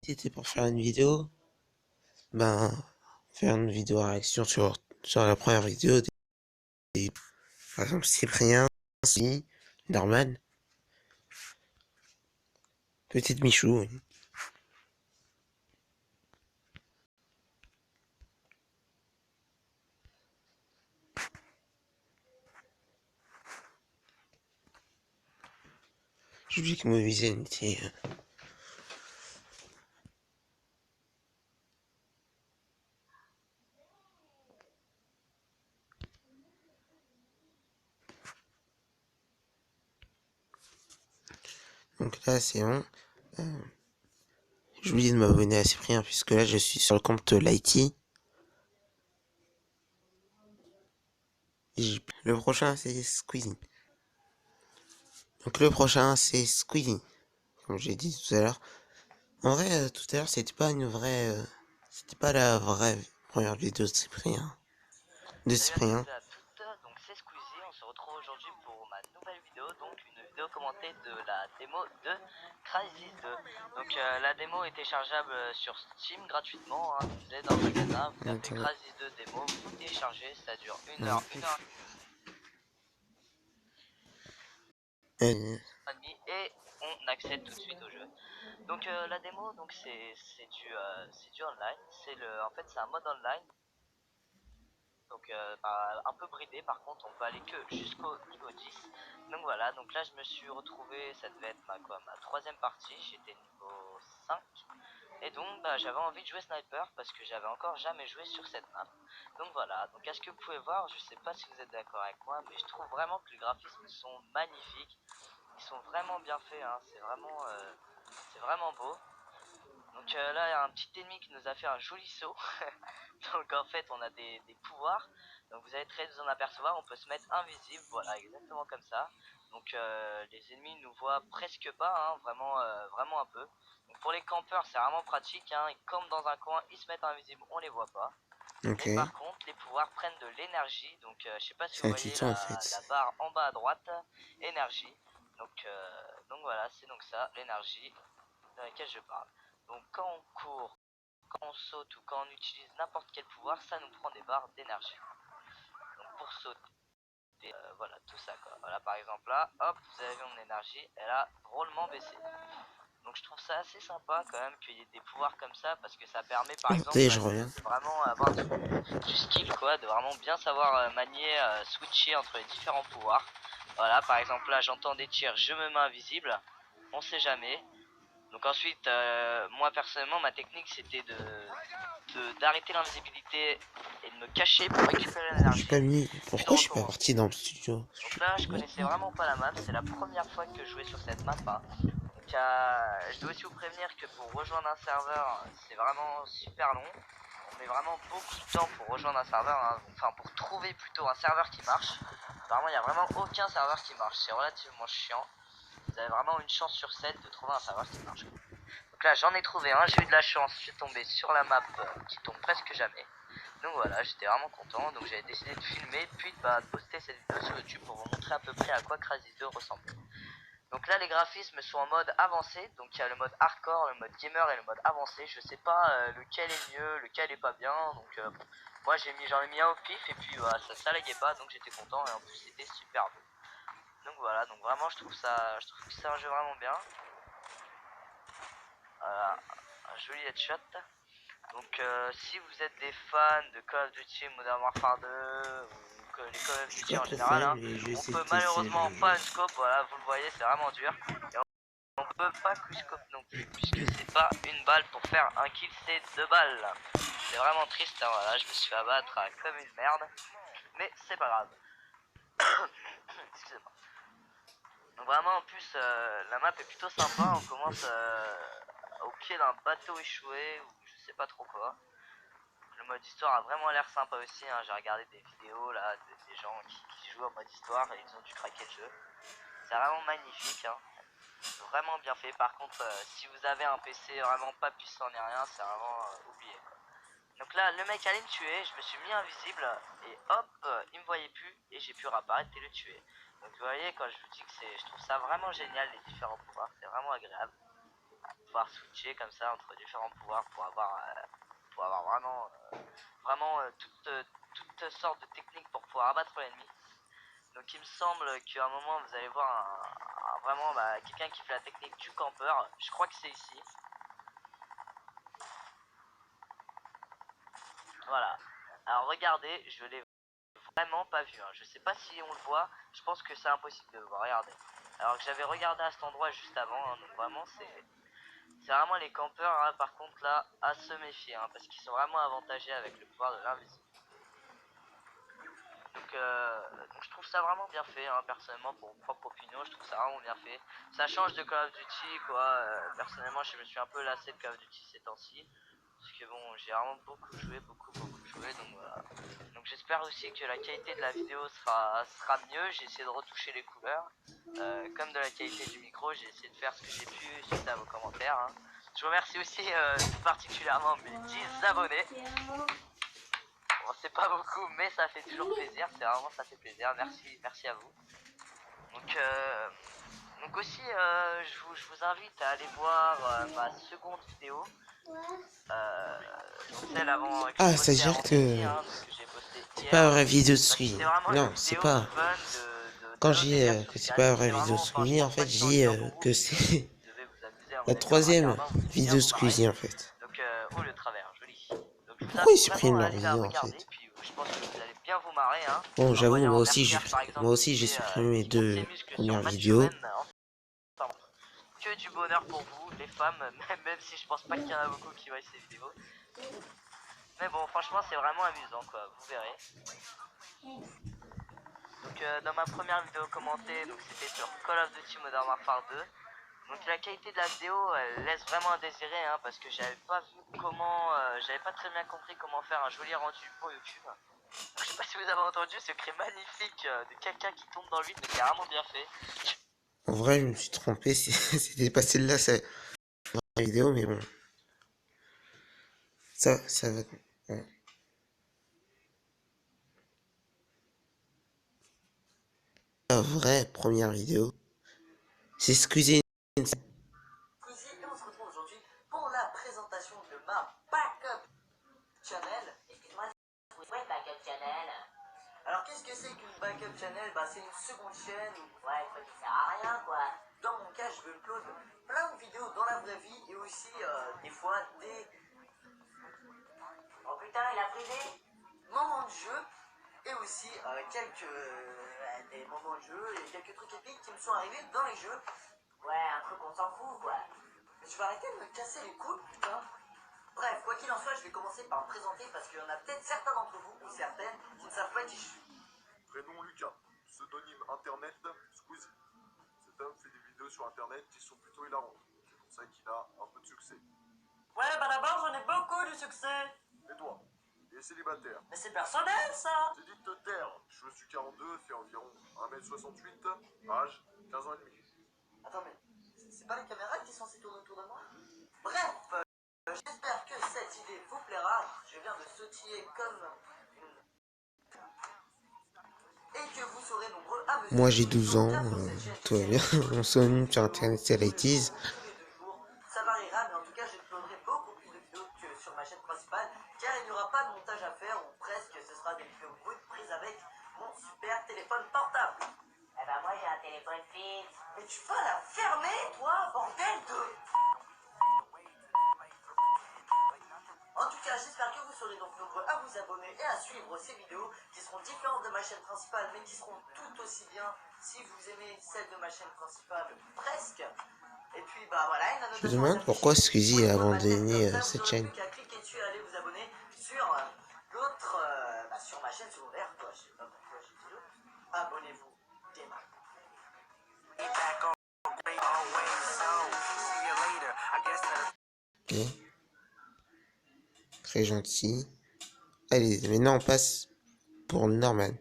C'était pour faire une vidéo, ben, faire une vidéo réaction sur la première vidéo des, par exemple, Cyprien, Si, Norman, Petite Michou. Oui. Je dis que ma vision était, donc là, c'est bon. J'ai oublié de m'abonner à Cyprien, puisque là, je suis sur le compte Lighty. Le prochain, c'est Squeezie. Donc le prochain, c'est Squeezie, comme j'ai dit tout à l'heure. En vrai, tout à l'heure, c'était pas la vraie première vidéo de Cyprien. De Salut à Cyprien. tous et à toutes, donc c'est Squeezie, on se retrouve aujourd'hui pour ma nouvelle vidéo, donc une vidéo commentée de la démo de Crysis 2. Donc la démo est téléchargeable sur Steam gratuitement, hein, vous allez dans le magasin, vous tapez Attendez. Crysis 2 démo, vous téléchargez, ça dure une Ouais. heure Euh, et demie et on accède tout de suite au jeu. Donc la démo, donc c'est du online, en fait c'est un mode online. Donc un peu bridé, par contre on peut aller que jusqu'au niveau 10. Donc voilà, donc là je me suis retrouvé, ça devait être ma troisième partie, j'étais niveau 5. Et donc bah, j'avais envie de jouer sniper parce que j'avais encore jamais joué sur cette map. Donc voilà, donc à ce que vous pouvez voir, je sais pas si vous êtes d'accord avec moi, mais je trouve vraiment que les graphismes sont magnifiques. Ils sont vraiment bien faits, hein. C'est vraiment beau. Donc là il y a un petit ennemi qui nous a fait un joli saut. Donc en fait on a des pouvoirs. Donc vous allez très vous en apercevoir, on peut se mettre invisible, voilà, exactement comme ça. Donc les ennemis nous voient presque pas, hein, vraiment un peu. Donc pour les campeurs c'est vraiment pratique, hein, ils campent dans un coin, ils se mettent invisibles, on les voit pas. ok. Mais par contre les pouvoirs prennent de l'énergie, donc je sais pas si C'est vous un voyez tuto en la fait. barre en bas à droite, énergie. Donc voilà, c'est donc ça, l'énergie dans laquelle je parle. Donc quand on court, quand on saute ou quand on utilise n'importe quel pouvoir, ça nous prend des barres d'énergie. Donc pour sauter, voilà, tout ça quoi. Voilà, par exemple là, hop, vous avez vu mon énergie, elle a drôlement baissé. Donc je trouve ça assez sympa quand même qu'il y ait des pouvoirs comme ça parce que ça permet par exemple Attendez, bah, je reviens. de vraiment avoir du skill quoi, de vraiment bien savoir manier, switcher entre les différents pouvoirs. Voilà, par exemple là j'entends des tirs, je me mets invisible, on sait jamais. Donc ensuite, moi personnellement, ma technique c'était d'arrêter l'invisibilité et de me cacher pour récupérer Je suis pas l'énergie, venu. puis de Pourquoi je suis pas recommencer. parti dans le studio? Donc là, je connaissais vraiment pas la map, c'est la première fois que je jouais sur cette map, hein. Donc je dois aussi vous prévenir que pour rejoindre un serveur, c'est vraiment super long. On met vraiment beaucoup de temps pour rejoindre un serveur, hein. Enfin pour trouver plutôt un serveur qui marche. Vraiment, il n'y a vraiment aucun serveur qui marche, c'est relativement chiant. Vous avez vraiment une chance sur 7 de trouver un serveur qui marche. Donc là j'en ai trouvé un, j'ai eu de la chance, je suis tombé sur la map qui tombe presque jamais. Donc voilà, j'étais vraiment content, donc j'avais décidé de filmer puis de poster cette vidéo sur YouTube pour vous montrer à peu près à quoi Crysis 2 ressemblait. Donc là les graphismes sont en mode avancé, donc il y a le mode hardcore, le mode gamer et le mode avancé. Je sais pas lequel est mieux, lequel est pas bien, donc moi j'en ai mis un au pif et puis ça laguait pas, donc j'étais content et en plus c'était super beau. Donc voilà, donc vraiment je trouve que c'est un jeu vraiment bien. Voilà, un joli headshot. Donc si vous êtes des fans de Call of Duty Modern Warfare 2 ou que les Call of Je suis Duty pas en trop général, fan, hein, mais je vais on essayer peut de tester malheureusement le jeu. pas une scope, voilà, vous le voyez, c'est vraiment dur. Et on peut pas quickscope non plus, puisque c'est pas une balle pour faire un kill, c'est 2 balles. C'est vraiment triste, hein, voilà, je me suis fait abattre comme une merde, mais c'est pas grave. Excusez-moi. Donc vraiment en plus la map est plutôt sympa, on commence au pied d'un bateau échoué ou je sais pas trop quoi. Le mode histoire a vraiment l'air sympa aussi, hein. J'ai regardé des vidéos là, des gens qui jouent en mode histoire et ils ont dû craquer le jeu. C'est vraiment magnifique, hein. Vraiment bien fait. Par contre, si vous avez un PC vraiment pas puissant ni rien, c'est vraiment oublié quoi. Donc là, le mec allait me tuer, je me suis mis invisible et hop, il me voyait plus et j'ai pu réapparaître et le tuer. Donc vous voyez, quand je vous dis que je trouve ça vraiment génial les différents pouvoirs, c'est vraiment agréable. pouvoir switcher comme ça entre différents pouvoirs pour avoir vraiment, toutes sortes de techniques pour pouvoir abattre l'ennemi. Donc il me semble qu'à un moment vous allez voir vraiment quelqu'un qui fait la technique du campeur. Je crois que c'est ici. Voilà. Alors regardez, je l'ai vraiment pas vu. Hein. Je sais pas si on le voit. Je pense que c'est impossible de le voir. Regardez. Alors que j'avais regardé à cet endroit juste avant. Hein, donc vraiment c'est vraiment les campeurs. Hein, par contre là à se méfier. Hein, parce qu'ils sont vraiment avantagés avec le pouvoir de l'invisible. Donc je trouve ça vraiment bien fait, hein, personnellement, pour mon propre opinion, je trouve ça vraiment bien fait. Ça change de Call of Duty, quoi. Personnellement, je me suis un peu lassé de Call of Duty ces temps-ci. Parce que bon, j'ai vraiment beaucoup joué, beaucoup joué, donc voilà. Donc j'espère aussi que la qualité de la vidéo sera mieux. J'ai essayé de retoucher les couleurs. Comme de la qualité du micro, j'ai essayé de faire ce que j'ai pu suite à vos commentaires. Hein. Je vous remercie aussi tout particulièrement mes 10 abonnés. Bon, c'est pas beaucoup, mais ça fait toujours plaisir. C'est vraiment, ça fait plaisir. Merci à vous. Donc aussi, je vous invite à aller voir ma seconde vidéo. Donc celle avant que j'ai Ah, ça veut postée dire avant celle-ci, que hein, donc que j'ai posté c'est hier. pas vraie vidéo de Parce que Squeezie. c'était vraiment une Non, c'est vidéo pas. fun Quand de nos je dis délires que c'est social. pas vraie C'était vidéo de vraiment, enfin, je Squeezie, en pense pas fait, que je c'est dis ennuyant pour vous. que Vous c'est devez vous amuser en la regardant, troisième vous devez bien vidéo de vous marrer. Squeezie, en fait. Donc, oh le travers, joli. Donc je vous Pourquoi ils invite vraiment suppriment à leurs aller la vidéos, en regarder, fait? puis je pense que vous allez bien vous marrer, hein, Bon, en j'avoue, voyant Mercière par moi exemple aussi, j'ai supprimé mes qui monte deux ses muscles sur premières Mathieu vidéos. Men. Enfin, que du bonheur pour vous, les femmes, même si je pense pas qu'il y en a beaucoup qui voient ces vidéos. Mais bon, franchement, c'est vraiment amusant, quoi, vous verrez. Donc, dans ma première vidéo commentée, donc c'était sur Call of Duty Modern Warfare 2. Donc, la qualité de la vidéo, elle laisse vraiment à désirer, hein, parce que j'avais pas vu comment, j'avais pas très bien compris comment faire un joli rendu pour YouTube. Donc, je sais pas si vous avez entendu ce cri magnifique de quelqu'un qui tombe dans le vide, mais c'est vraiment bien fait. En vrai, je me suis trompé, c'était pas celle-là, c'est la vidéo, mais bon. Ça va. Bon. La vraie première vidéo, c'est Squeezie. Squeezie et on se retrouve aujourd'hui pour la présentation de ma backup channel. Excuse-moi, ouais, backup channel. Alors qu'est-ce que c'est qu'une backup channel? Bah c'est une seconde chaîne. Ouais, quoi, qui sert à rien quoi. Dans mon cas, je veux upload plein de vidéos dans la vraie vie et aussi des fois des... Oh putain, il a pris des moments de jeu et aussi des moments de jeu et quelques trucs épiques qui me sont arrivés dans les jeux. Ouais, un truc on s'en fout quoi. Mais tu vas arrêter de me casser les couilles, putain. Bref, quoi qu'il en soit, je vais commencer par me présenter parce qu'il y en a peut-être certains d'entre vous ou certaines qui ne savent pas qui je suis. Prénom Lucas, pseudonyme internet Squeezie. Cet homme fait des vidéos sur internet qui sont plutôt hilarantes. C'est pour ça qu'il a un peu de succès. Ouais, bah d'abord, j'en ai beaucoup du succès. Et toi, il est célibataire. Mais c'est personnel ça. J'ai dit de te taire. Je suis 42, fait environ 1m68, âge 15 ans et demi. Attends, mais c'est pas les caméras qui sont censées tourner autour de moi? Bref, j'espère que cette idée vous plaira. Je viens de sautiller comme une... Et que vous serez nombreux à me suivre. Moi, j'ai 12 ans, Car sur cette chaîne, tout va bien. Mon pseudonyme sur internet, c'est Lighties. tous les 2 jours. Ça variera, mais en tout cas, j'uploaderai beaucoup plus de vidéos que sur ma chaîne principale, car il n'y aura pas de montage à faire, ou presque, ce sera des vidéos brutes prises avec mon super téléphone portable. Eh ben moi j'ai un téléphone fixe. Mais tu vas la fermer, toi, bordel de... En tout cas, j'espère que vous serez donc nombreux à vous abonner et à suivre ces vidéos qui seront différentes de ma chaîne principale, mais qui seront tout aussi bien si vous aimez celle de ma chaîne principale, presque. Et puis bah voilà, il y en a Je me notamment demande pourquoi Squeezie a abandonné cette vous chaîne. n'aurez plus qu'à cliquer dessus et aller vous abonner sur l'autre, sur ma chaîne secondaire, quoi. Je sais pas pourquoi j'ai dit l'autre. Abonnez-vous dès maintenant. Ok. Très gentil. Allez, maintenant on passe pour Norman.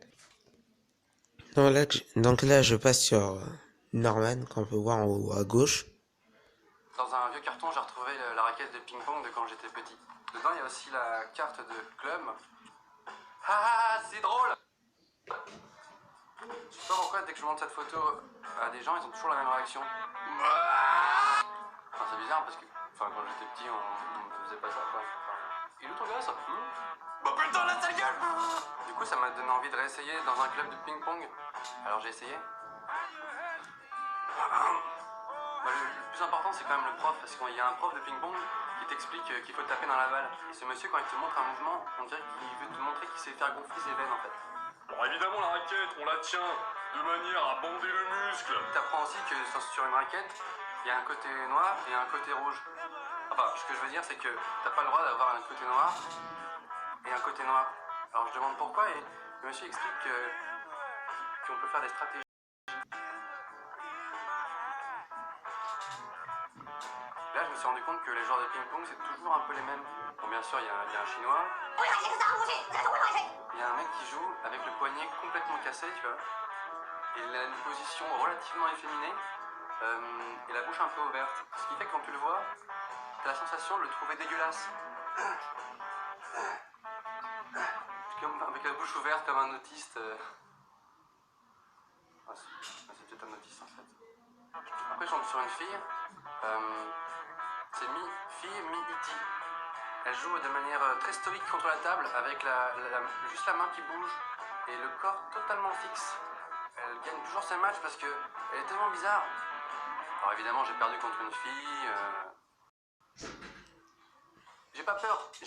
Donc là, je passe sur Norman, qu'on peut voir en haut à gauche. Dans un vieux carton, j'ai retrouvé la raquette de ping-pong de quand j'étais petit. Dedans, il y a aussi la carte de club. Ah, c'est drôle! Je sais pas pourquoi, dès que je montre cette photo à des gens, ils ont toujours la même réaction. Enfin, c'est bizarre parce que Enfin, quand j'étais petit, on faisait pas ça, quoi. Enfin, il est où ton gars, ça Bah putain, la sale gueule. Du coup, ça m'a donné envie de réessayer dans un club de ping-pong. Alors j'ai essayé. Bah, le plus important, c'est quand même le prof, parce qu'il y a un prof de ping-pong qui t'explique qu'il faut taper dans la balle. Et ce monsieur, quand il te montre un mouvement, on dirait qu'il veut te montrer qu'il sait faire gonfler ses veines, en fait. Alors évidemment, la raquette, on la tient de manière à bander le muscle. T'apprends aussi que sur une raquette, il y a un côté noir et un côté rouge. Enfin, ce que je veux dire, c'est que t'as pas le droit d'avoir un côté noir et un côté noir. Alors je demande pourquoi et le monsieur explique qu'on peut faire des stratégies. Là, je me suis rendu compte que les joueurs de ping-pong, c'est toujours un peu les mêmes. Bon, bien sûr, il y a un chinois. Il y a un mec qui joue avec le poignet complètement cassé, tu vois. Il a une position relativement efféminée et la bouche un peu ouverte. Ce qui fait que quand tu le vois, t'as la sensation de le trouver dégueulasse. Comme avec la bouche ouverte comme un autiste. Ah, c'est peut-être un autiste en fait. Après, je tombe sur une fille. C'est mi-fille, mi-iti. Elle joue de manière très stoïque contre la table avec juste la main qui bouge et le corps totalement fixe. Elle gagne toujours ses matchs parce que elle est tellement bizarre. Alors évidemment, j'ai perdu contre une fille. J'ai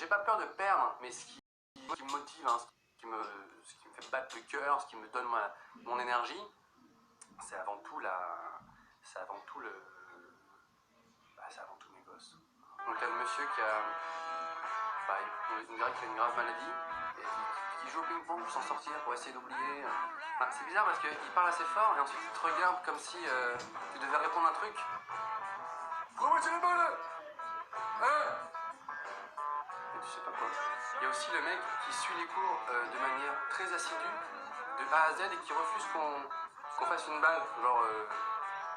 pas peur de perdre, mais ce qui me motive, hein, ce qui me fait battre le cœur, ce qui me donne mon énergie, c'est avant tout c'est avant tout mes gosses. Donc il y a le monsieur qui a, on dirait qu'il a une grave maladie et qui joue au ping-pong pour s'en sortir, pour essayer d'oublier. Enfin, c'est bizarre parce qu'il parle assez fort et ensuite il te regarde comme si tu devais répondre un truc. Comment tu les balles et tu sais pas quoi. Il y a aussi le mec qui suit les cours de manière très assidue, de A à Z, et qui refuse qu'on fasse une balle, genre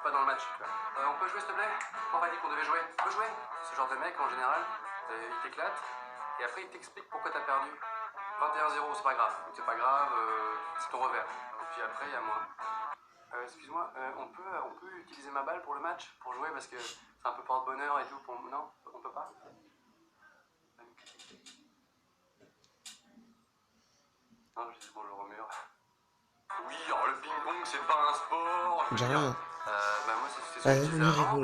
pas dans le match. Tu vois. On peut jouer s'il te plaît? On m'a dit qu'on devait jouer. On peut jouer? Ce genre de mec en général, il t'éclate, et après il t'explique pourquoi t'as perdu. 21-0, c'est pas grave. C'est pas grave, c'est ton revers. Et puis après il y a moi. Excuse-moi, on peut utiliser ma balle pour le match, pour jouer, parce que c'est un peu porte-bonheur et tout. Non, on peut pas. Non, je dis bonjour au mur. Oui, alors le ping-pong c'est pas un sport. Je veux dire, moi c'est ce que je disais avant.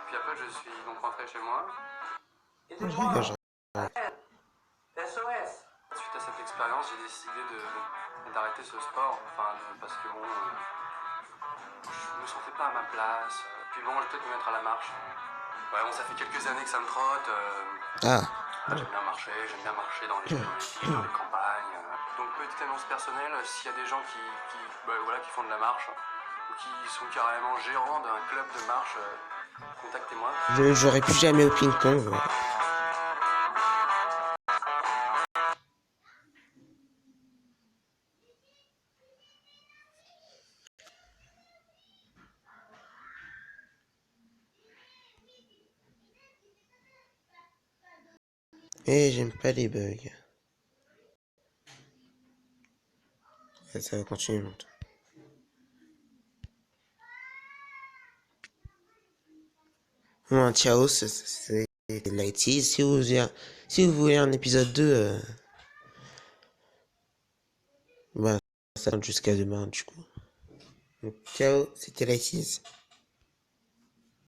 Puis après je suis donc rentré chez moi. Je SOS. Suite à cette expérience, j'ai décidé d'arrêter ce sport. Enfin, parce que bon, je me sentais pas à ma place. Puis bon, je vais peut-être me mettre à la marche. Ouais, bon, ça fait quelques années que ça me trotte. J'aime bien marcher dans les villes, dans les campagnes. Donc petite annonce personnelle, s'il y a des gens qui font de la marche ou qui sont carrément gérants d'un club de marche, contactez-moi. Je jouerai plus jamais au ping-pong. Ouais. Et j'aime pas les bugs. Et ça va continuer longtemps. Bon, ciao, c'est Lighty. Si vous voulez un épisode 2, ça va jusqu'à demain du coup. Donc, ciao, c'était Lighty.